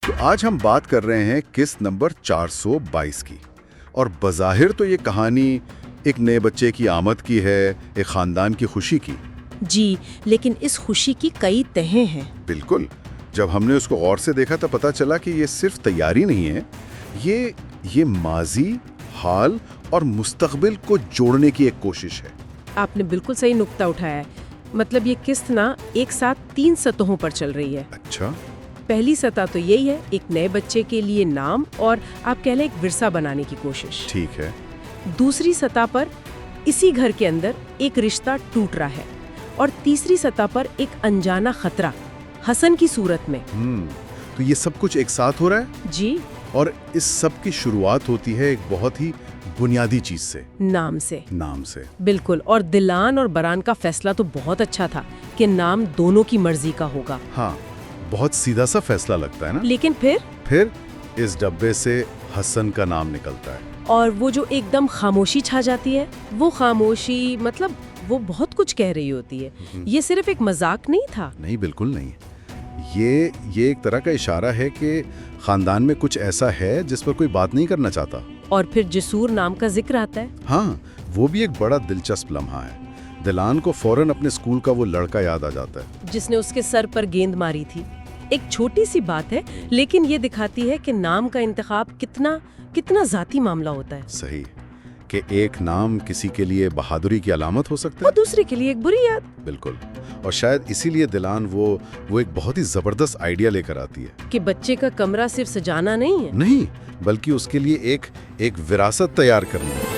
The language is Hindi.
तो आज हम बात कर रहे हैं किस्त नंबर 422 की। और बज़ाहिर तो ये कहानी एक नए बच्चे की आमद की है, एक ख़ानदान की खुशी की। जी, लेकिन इस खुशी की कई तहें हैं। बिल्कुल। जब हमने उसको गौर से देखा तो पता चला कि ये सिर्फ तैयारी नहीं है, ये माजी, हाल और मुस्तकबिल को जोड़ने की एक कोशिश है। आपने बिल्कुल सही नुक्ता उठाया है। मतलब ये किस्त ना एक साथ 3 सतहों पर चल रही है। अच्छा। पहली सतह तो यही है, एक नए बच्चे के लिए नाम और आप कह लें एक विरसा बनाने की कोशिश। ठीक है। दूसरी सतह पर इसी घर के अंदर एक रिश्ता टूट रहा है और तीसरी सतह पर एक अनजाना खतरा हसन की सूरत में। तो ये सब कुछ एक साथ हो रहा है जी। और इस सब की शुरुआत होती है एक बहुत ही बुनियादी चीज से, नाम से। बिल्कुल। और दिलान और बरान का फैसला तो बहुत अच्छा था कि नाम दोनों की मर्जी का होगा। हाँ, बहुत सीधा सा फैसला लगता है ना। लेकिन फिर इस डब्बे से हसन का नाम निकलता है। और वो जो एकदम खामोशी छा जाती है, वो खामोशी मतलब वो बहुत कुछ कह रही होती है। ये सिर्फ एक मजाक नहीं था। नहीं, बिल्कुल नहीं। ये एक तरह का इशारा है कि खानदान में कुछ ऐसा है जिस पर कोई बात नहीं करना चाहता। और फिर जसूर नाम का जिक्र आता है। हाँ, वो भी एक बड़ा दिलचस्प लम्हा है। दिलान को फौरन अपने स्कूल का वो लड़का याद आ जाता है जिसने उसके सर पर गेंद मारी थी। एक छोटी सी बात है, लेकिन ये दिखाती है कि नाम का इंतखाब कितना जाती मामला होता है। सही, कि एक नाम किसी के लिए बहादुरी की अलामत हो सकता है और दूसरे के लिए एक बुरी याद। बिल्कुल। और शायद इसीलिए दिलान वो एक बहुत ही जबरदस्त आइडिया लेकर आती है कि बच्चे का कमरा सिर्फ सजाना नहीं है, नहीं, बल्कि उसके लिए एक विरासत तैयार करना है।